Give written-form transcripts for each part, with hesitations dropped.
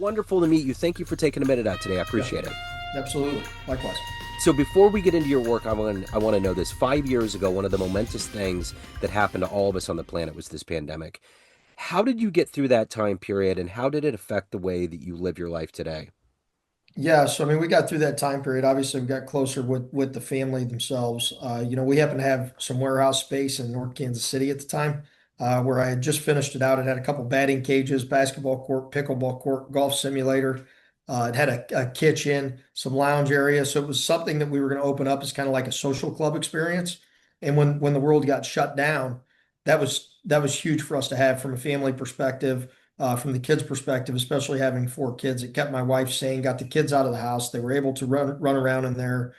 Wonderful to meet you. Thank you for taking a minute out today. I Yeah, appreciate it. absolutely. Likewise. So before we get into your work, I want to know this. 5 years ago, one of the momentous things that happened to all of us on the planet was this pandemic. How did you get through that time period, and how did it affect the way that you live your life today? Yeah, so I mean, we got through that time period. Obviously, we got closer with the family themselves. We happen to have some warehouse space in North Kansas City at the time, where I had just finished it out. It had a couple batting cages, basketball court, pickleball court, golf simulator. It had a kitchen, some lounge area. So it was something that we were going to open up as kind of like a social club experience. And when the world got shut down, that was huge for us to have from a family perspective, from the kids' perspective, especially having four kids. It kept my wife sane, got the kids out of the house. They were able to run around in there,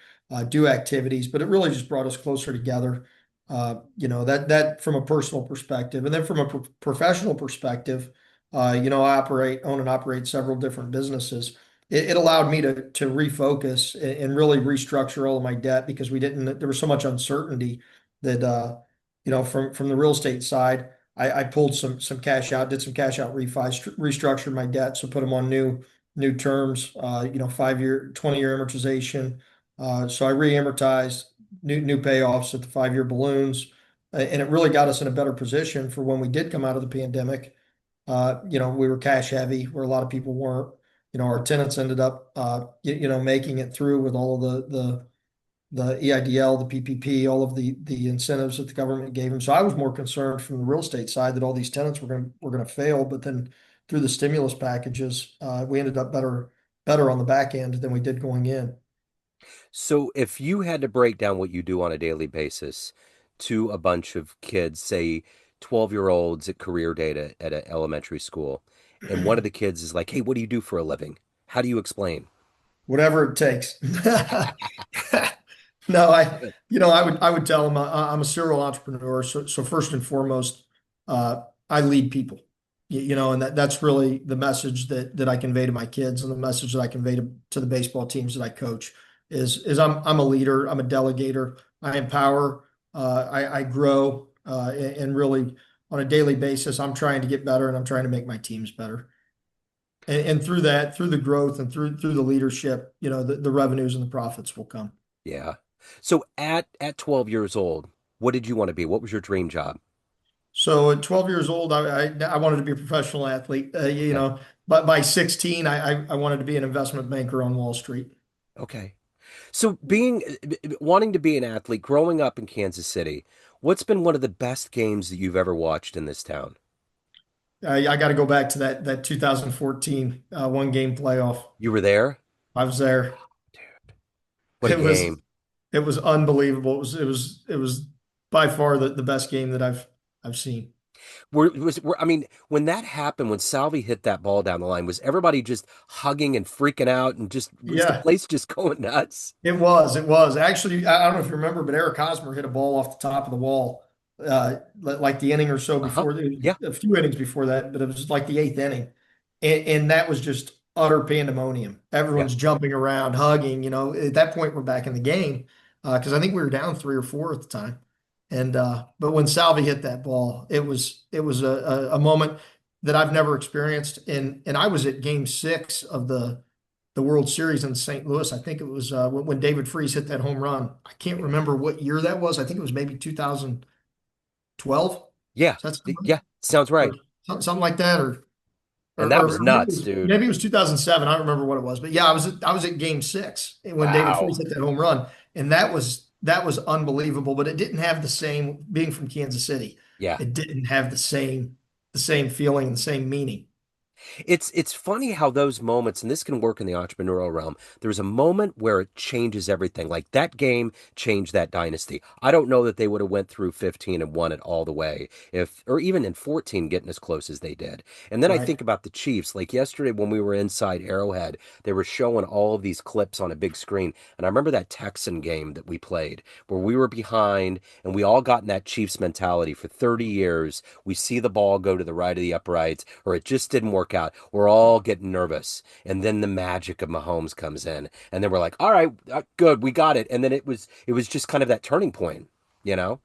do activities, but it really just brought us closer together. That from a personal perspective, and then from a professional perspective, own and operate several different businesses. It allowed me to refocus and really restructure all of my debt because we didn't. There was so much uncertainty that from the real estate side. I pulled some cash out, did some cash out refis, restructured my debt, so put them on new terms. 5 year, 20-year amortization. So I re-amortized new payoffs at the 5 year balloons, and it really got us in a better position for when we did come out of the pandemic. We were cash heavy where a lot of people weren't. Our tenants ended up, making it through with all of the EIDL, the PPP, all of the incentives that the government gave them. So I was more concerned from the real estate side that all these tenants were going to fail. But then through the stimulus packages, we ended up better on the back end than we did going in. So if you had to break down what you do on a daily basis to a bunch of kids, say 12-year-olds at career day at an elementary school, and one of the kids is like, "Hey, what do you do for a living?" How do you explain? Whatever it takes. No, I would tell them I'm a serial entrepreneur. So first and foremost, I lead people. And that's really the message that I convey to my kids, and the message that I convey to the baseball teams that I coach is I'm a leader. I'm a delegator. I empower. I grow, and really on a daily basis, I'm trying to get better, and I'm trying to make my teams better. And through that, through the growth and through the leadership, the revenues and the profits will come. Yeah. So at 12 years old, what did you want to be? What was your dream job? So at 12 years old, I wanted to be a professional athlete. Okay. But by 16, I wanted to be an investment banker on Wall Street. Okay. So being wanting to be an athlete, growing up in Kansas City, what's been one of the best games that you've ever watched in this town? I got to go back to that 2014 one game playoff. You were there? I was there. Dude, what a It was game. it was unbelievable. It was by far the best game that I've seen. I mean, when that happened, when Salvi hit that ball down the line, was everybody just hugging and freaking out and just was the Yeah, place just going nuts? it was. It was. Actually, I don't know if you remember, but Eric Hosmer hit a ball off the top of the wall, like the inning or so Uh-huh. before, Yeah. a few innings before that, but it was like the eighth inning. And that was just utter pandemonium. Yeah. Everyone's jumping around, hugging. At that point, we're back in the game because I think we were down 3 or 4 at the time. And but when Salvi hit that ball, it was a moment that I've never experienced. And I was at Game 6 of the World Series in St. Louis. I think it was when David Freese hit that home run. I can't remember what year that was. I think it was maybe 2012. Yeah. Does that sound right? Yeah. Sounds Or right. something like that, or And or, that or was maybe it nuts, was dude. maybe it was 2007. I don't remember what it was, but yeah, I was at Game 6 when David Freese Wow. hit that home run, and that was unbelievable. But it didn't have the same, being from Kansas City. Yeah. It didn't have the same feeling and the same meaning. It's funny how those moments, and this can work in the entrepreneurial realm, there's a moment where it changes everything. Like that game changed that dynasty. I don't know that they would have went through 15 and won it all the way if, or even in 14 getting as close as they did. And then I Right. think about the Chiefs. Like yesterday when we were inside Arrowhead, they were showing all of these clips on a big screen. And I remember that Texan game that we played where we were behind and we all got in that Chiefs mentality for 30 years. We see the ball go to the right of the uprights, or it just didn't work out. We're all getting nervous. And then the magic of Mahomes comes in. And then we're like, all right, good, we got it. And then it was just kind of that turning point, you know?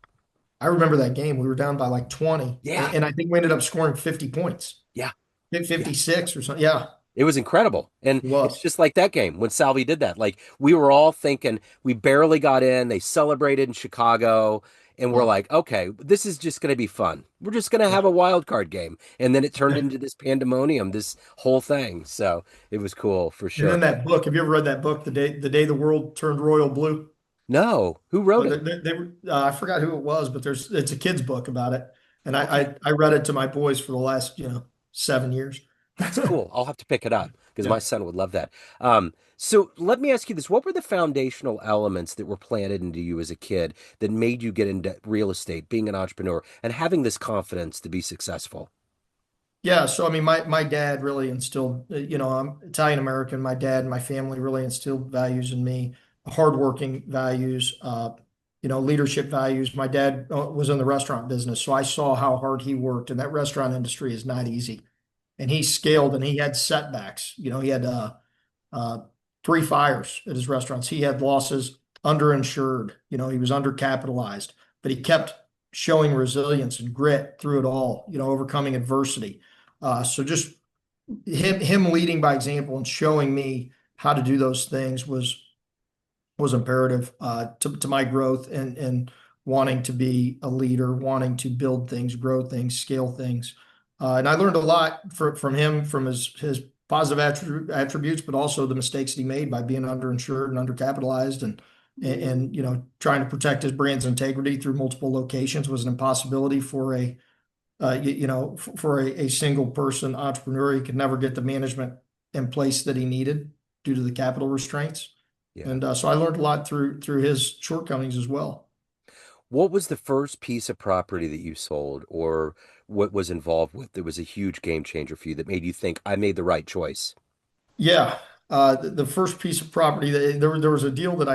I remember that game. We were down by like 20, Yeah, and I think we ended up scoring 50 points, yeah, yeah. 56 or something. Yeah. It was incredible. And It it's was. just like that game when Salvi did that. Like we were all thinking we barely got in. They celebrated in Chicago. And we're Wow. like, okay, this is just going to be fun. We're just going to Yeah. have a wild card game. And then it turned into this pandemonium, this whole thing. So it was cool for And sure. then that book, have you ever read that book, The Day the World Turned Royal Blue? No, who wrote Well, it? I forgot who it was, but it's a kid's book about it. And Okay. I read it to my boys for the last, 7 years. That's cool. I'll have to pick it up because my Yeah. son would love that. So let me ask you this. What were the foundational elements that were planted into you as a kid that made you get into real estate, being an entrepreneur, and having this confidence to be successful? Yeah, so I mean, my dad really instilled, I'm Italian American. My dad and my family really instilled values in me, hardworking values, leadership values. My dad was in the restaurant business, so I saw how hard he worked, and that restaurant industry is not easy. And he scaled, and he had setbacks. He had uh, three fires at his restaurants. He had losses, underinsured. He was undercapitalized, but he kept showing resilience and grit through it all. Overcoming adversity. So just him leading by example and showing me how to do those things was imperative to my growth and wanting to be a leader, wanting to build things, grow things, scale things. And I learned a lot from him, from his positive attributes, but also the mistakes that he made by being underinsured and undercapitalized, and trying to protect his brand's integrity through multiple locations was an impossibility for a single person entrepreneur. He could never get the management in place that he needed due to the capital restraints. Yeah. And so I learned a lot through his shortcomings as well. What was the first piece of property that you sold or what was involved with that was a huge game changer for you that made you think I made the right choice? Yeah, the first piece of property that there was a deal that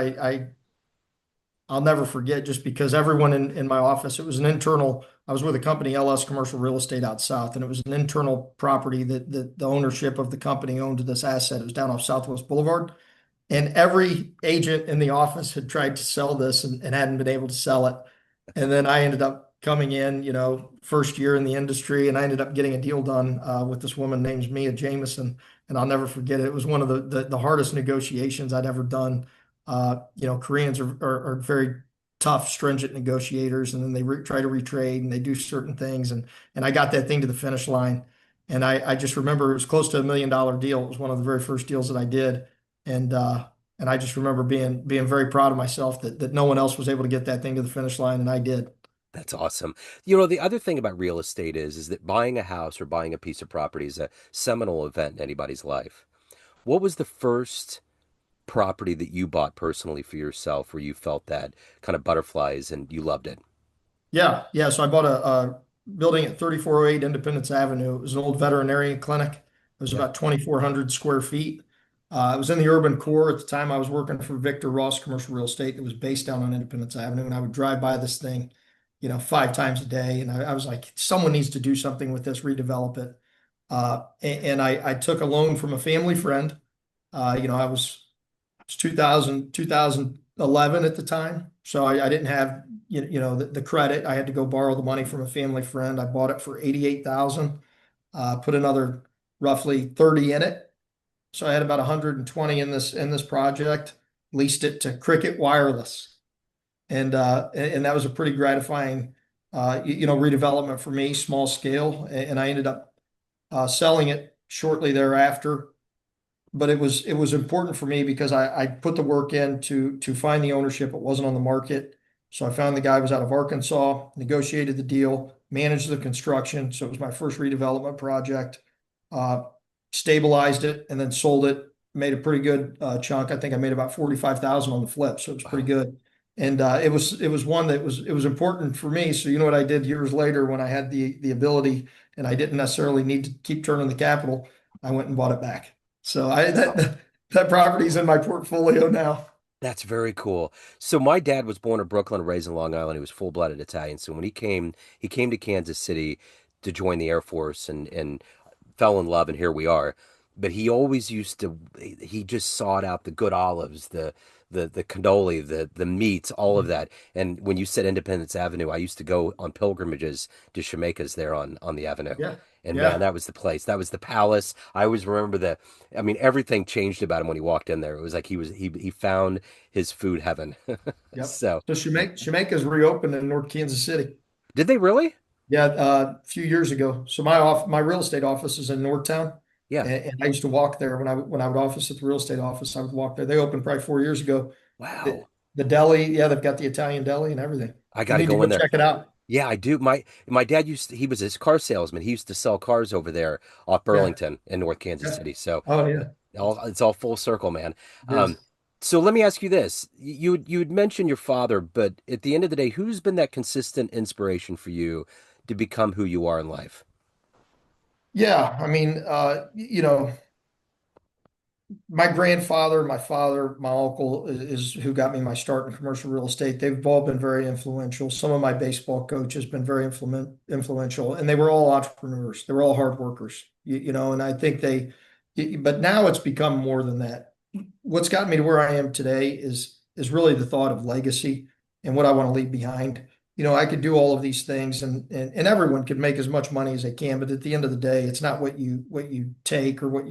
I'll never forget, just because everyone in my office, it was an internal. I was with a company, LS Commercial Real Estate out south, and it was an internal property that the ownership of the company owned this asset. It was down off Southwest Boulevard. And every agent in the office had tried to sell this and hadn't been able to sell it. And then I ended up coming in, first year in the industry, and I ended up getting a deal done with this woman named Mia Jameson. And I'll never forget it. It was one of the hardest negotiations I'd ever done. Koreans are very tough, stringent negotiators, and then they try to retrade and they do certain things. And I got that thing to the finish line. And I just remember it was close to $1 million deal. It was one of the very first deals that I did. And and I just remember being very proud of myself that no one else was able to get that thing to the finish line, and I did. That's awesome. You know, the other thing about real estate is that buying a house or buying a piece of property is a seminal event in anybody's life. What was the first property that you bought personally for yourself where you felt that kind of butterflies and you loved it? Yeah, yeah. So I bought a building at 3408 Independence Avenue. It was an old veterinarian clinic. It was Yeah. about 2,400 square feet. It was in the urban core at the time. I was working for Victor Ross Commercial Real Estate that was based down on Independence Avenue, and I would drive by this thing, 5 times a day. And I was like, someone needs to do something with this, redevelop it. And I took a loan from a family friend. It's 2011 at the time. So I didn't have, the credit. I had to go borrow the money from a family friend. I bought it for 88,000, put another roughly 30 in it. So I had about 120 in this project, leased it to Cricket Wireless. And that was a pretty gratifying, redevelopment for me, small scale. And I ended up selling it shortly thereafter, but it was important for me because I put the work in to find the ownership. It wasn't on the market. So I found the guy was out of Arkansas, negotiated the deal, managed the construction. So it was my first redevelopment project. Uh, Stabilized it and then sold it. Made a pretty good chunk. I think I made about 45,000 on the flip, so it was pretty Wow. good. And it was one that was important for me. So you know what I did years later when I had the ability and I didn't necessarily need to keep turning the capital. I went and bought it back. So Wow. that property's in my portfolio now. That's very cool. So my dad was born in Brooklyn, and raised in Long Island. He was full-blooded Italian. So when he came to Kansas City to join the Air Force and fell in love, and here we are. But he always used to, he just sought out the good olives, the cannoli, the meats, all of that. And when you said Independence Avenue, I used to go on pilgrimages to Shemaikas there on the avenue. Yeah. And man, Yeah. that was the place. That was the palace. I always remember the. I mean, everything changed about him when he walked in there. It was like he found his food heaven. Yep. So, So Shemaiah's reopened in North Kansas City. did they really? Yeah, a few years ago. So my real estate office is in Northtown, Yeah. and I used to walk there when I would office at the real estate office. I would walk there. They opened probably 4 years ago. The, Wow. the deli, yeah, they've got the Italian deli and everything. I You got to need to go go in there. check it out. Yeah, I do. My dad he was his car salesman. He used to sell cars over there off Yeah, Burlington in North Kansas yeah. City. So Oh yeah, it's all full circle, man. it is. So let me ask you this: you'd mentioned your father, but at the end of the day, who's been that consistent inspiration for you to become who you are in life? Yeah, I mean, my grandfather, my father, my uncle is who got me my start in commercial real estate. They've all been very influential. Some of my baseball coaches been very influential, and they were all entrepreneurs. They were all hard workers, and I think but now it's become more than that. What's gotten me to where I am today is really the thought of legacy and what I want to leave behind. I could do all of these things and everyone could make as much money as they can, but at the end of the day, it's not what you take or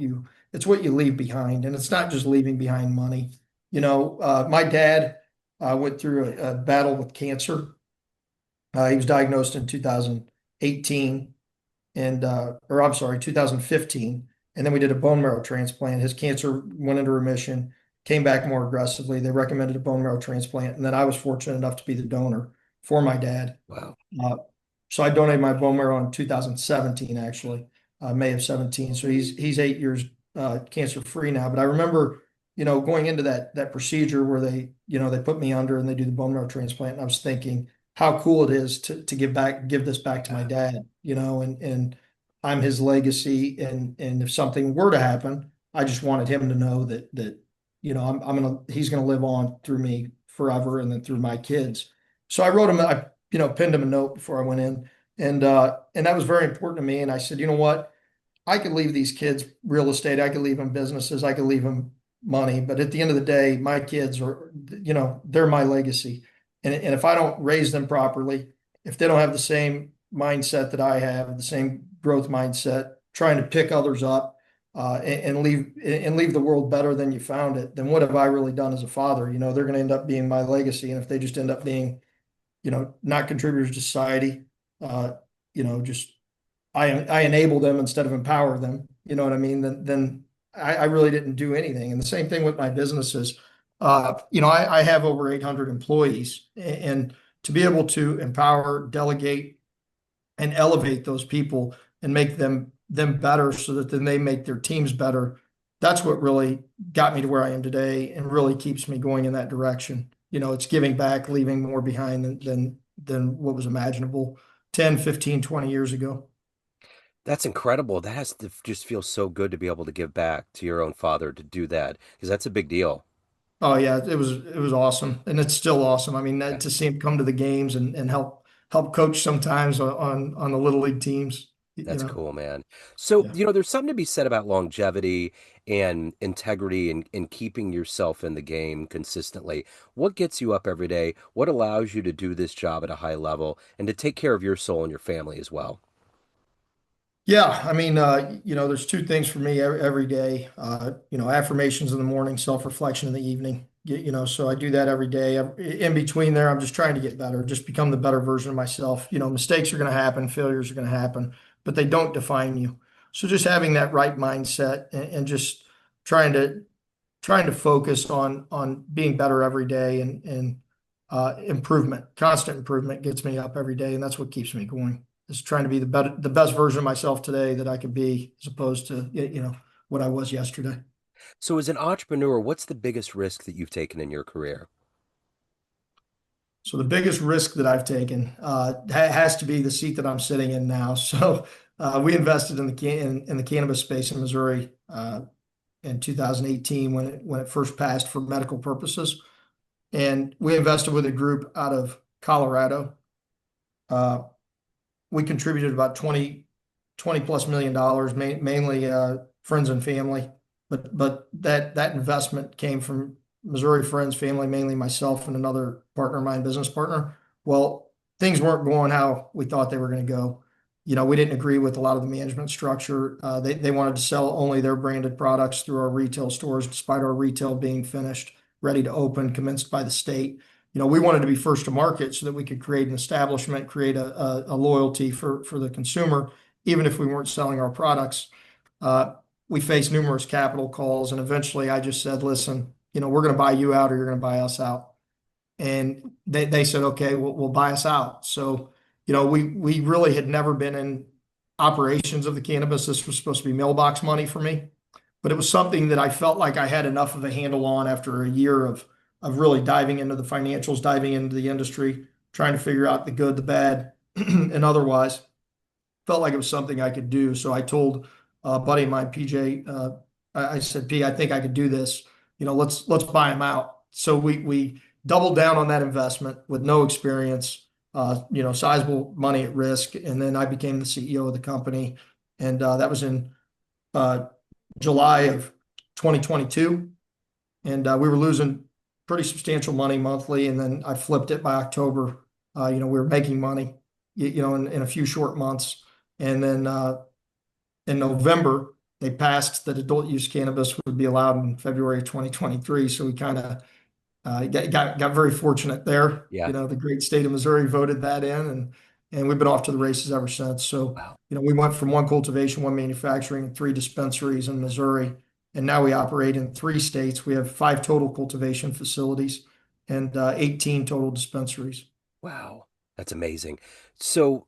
it's what you leave behind, and it's not just leaving behind money. My dad went through a battle with cancer. He was diagnosed in 2018, or I'm sorry, 2015, and then we did a bone marrow transplant. His cancer went into remission, came back more aggressively. They recommended a bone marrow transplant, and then I was fortunate enough to be the donor for my dad. Wow, Uh, so I donated my bone marrow in 2017, actually, May of 17. So he's 8 years cancer free now. But I remember, going into that procedure where they put me under and they do the bone marrow transplant, and I was thinking how cool it is to give this back to my dad, and I'm his legacy. And if something were to happen, I just wanted him to know that he's gonna live on through me forever and then through my kids. So I wrote him, pinned him a note before I went in, and that was very important to me. And I said, you know what? I could leave these kids real estate, I could leave them businesses, I could leave them money, but at the end of the day, my kids they're my legacy. And if I don't raise them properly, if they don't have the same mindset that I have, the same growth mindset, trying to pick others up, and leave the world better than you found it, then what have I really done as a father? They're going to end up being my legacy. And if they just end up being not contributors to society. Uh, just I enable them instead of empower them. You know what I mean? Then I really didn't do anything. And the same thing with my businesses. I have over 800 employees, and to be able to empower, delegate, and elevate those people and make them better so that then they make their teams better. That's what really got me to where I am today and really keeps me going in that direction. It's giving back, leaving more behind than what was imaginable 10, 15, 20 years ago. that's incredible. That has to just feel so good to be able to give back to your own father to do that because that's a big deal. Oh yeah, it was awesome, and it's still awesome. I mean, Yeah. to see him come to the games and help coach sometimes on the little league teams. That's cool, man. So, Yeah. there's something to be said about longevity and integrity and keeping yourself in the game consistently. What gets you up every day? What allows you to do this job at a high level and to take care of your soul and your family as well? Yeah, I mean, there's two things for me every day. Affirmations in the morning, self-reflection in the evening. So I do that every day. In between there, I'm just trying to get better, just become the better version of myself. Mistakes are going to happen, failures are going to happen, but they don't define you. So just having that right mindset and just trying to trying to focus on being better every day and improvement, constant improvement gets me up every day, and that's what keeps me going. Is trying to be the best version of myself today that I could be, as opposed to what I was yesterday. So, as an entrepreneur, what's the biggest risk that you've taken in your career? So the biggest risk that I've taken has to be the seat that I'm sitting in now. So we invested in the cannabis space in Missouri in 2018 when it first passed for medical purposes. And we invested with a group out of Colorado. Uh, we contributed about 20 plus $1 million, mainly friends and family. But that investment came from Missouri friends, family, mainly myself and another partner of mine, business partner. Well, things weren't going how we thought they were going to go. we didn't agree with a lot of the management structure. They wanted to sell only their branded products through our retail stores, despite our retail being finished, ready to open, commenced by the state. We wanted to be first to market so that we could create an establishment, create a loyalty for the consumer, even if we weren't selling our products. Uh, we faced numerous capital calls, and eventually I just said, listen, we're going to buy you out or you're going to buy us out. And they said, okay, we'll buy us out. So, we really had never been in operations of the cannabis. This was supposed to be mailbox money for me, but it was something that I felt like I had enough of a handle on after a year of really diving into the financials, diving into the industry, trying to figure out the good, the bad, and otherwise. Felt like it was something I could do. So I told a buddy of mine, PJ, I said, P, I think I could do this. Let's buy him out. So we doubled down on that investment with no experience, sizable money at risk, and then I became the CEO of the company, and that was in uh, July of 2022, and we were losing pretty substantial money monthly, and then I flipped it by October. We were making money, in a few short months, and then in November they passed that adult use cannabis would be allowed in February of 2023. So we kind of got very fortunate there. Yeah. The great state of Missouri voted that in, and we've been off to the races ever since. So, Wow. we went from one cultivation, one manufacturing, and three dispensaries in Missouri, and now we operate in three states. We have five total cultivation facilities and 18 total dispensaries. Wow. That's amazing. So,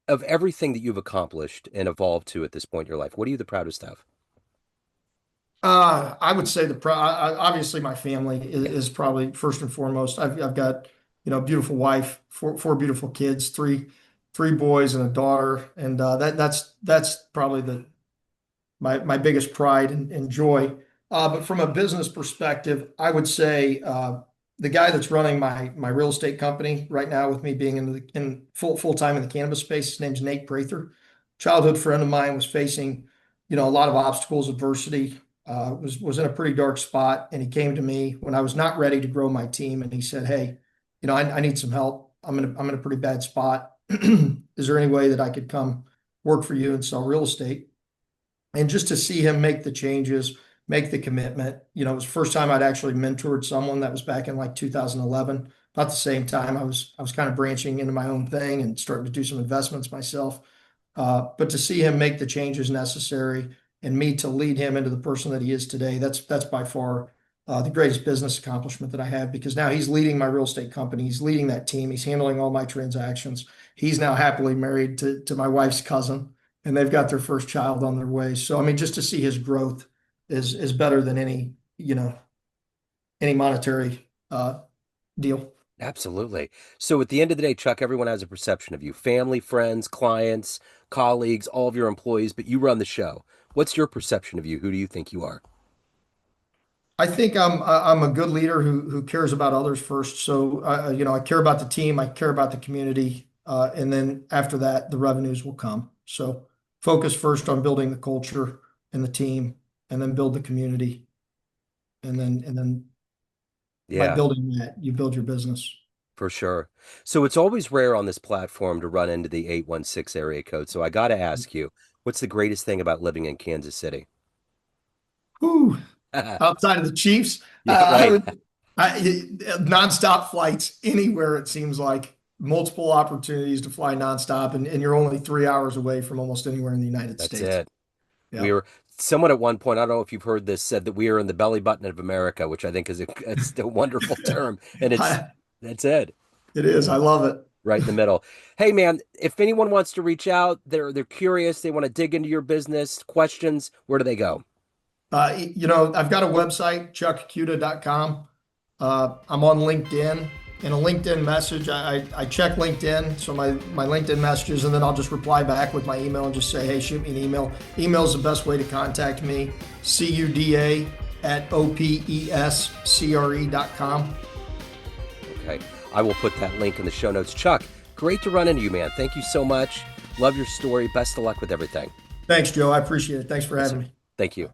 of everything that you've accomplished and evolved to at this point in your life, what are you the proudest of? I would say obviously my family Yeah. is probably first and foremost. I've got, a beautiful wife, four beautiful kids, three boys and a daughter, and that's probably my biggest pride and joy. But from a business perspective, I would say the guy that's running my real estate company right now, with me being in full time in the cannabis space, his name's Nate Prather. Childhood friend of mine, was facing a lot of obstacles, adversity. Was in a pretty dark spot, and he came to me when I was not ready to grow my team, and he said, "Hey, I need some help. I'm in a pretty bad spot. Is there any way that I could come work for you and sell real estate?" And just to see him make the changes, make the commitment, it was the first time I'd actually mentored someone. That was back in like 2011. About the same time, I was kind of branching into my own thing and starting to do some investments myself. But to see him make the changes necessary and me to lead him into the person that he is today, that's by far the greatest business accomplishment that I have, because now he's leading my real estate company. He's leading that team. He's handling all my transactions. He's now happily married to my wife's cousin, and they've got their first child on their way. So, I mean, just to see his growth is better than any monetary deal. Absolutely. So at the end of the day, Chuck, everyone has a perception of you, family, friends, clients, colleagues, all of your employees, but you run the show. What's your perception of you? Who do you think you are? I think I'm a good leader who cares about others first. So I care about the team, I care about the community, and then after that, the revenues will come. So focus first on building the culture and the team, and then build the community, and then by Yeah, building that, you build your business. for sure. So it's always rare on this platform to run into the 816 area code. So I got to ask you, what's the greatest thing about living in Kansas City? Whew. Outside of the Chiefs, Yeah, I right. would nonstop flights anywhere. It seems like multiple opportunities to fly nonstop, and you're only 3 hours away from almost anywhere in the United That's States. it. We Yeah. were someone at one point, I don't know if you've heard this, said that we are in the belly button of America, which I think is it's a wonderful term. And I, that's it. it is. I love it. Right in the middle. Hey man, if anyone wants to reach out, they're curious, they want to dig into your business, questions, where do they go? I've got a website, chuckcuda.com. I'm on LinkedIn. In a LinkedIn message, I check LinkedIn, so my LinkedIn messages, and then I'll just reply back with my email and just say, hey, shoot me an email. Email is the best way to contact me. CUDA@OPESCRE.com. Okay. I will put that link in the show notes. Chuck, great to run into you, man. Thank you so much. Love your story. Best of luck with everything. Thanks, Joe. I appreciate it. Thanks for Yes, having sir. me. Thank you.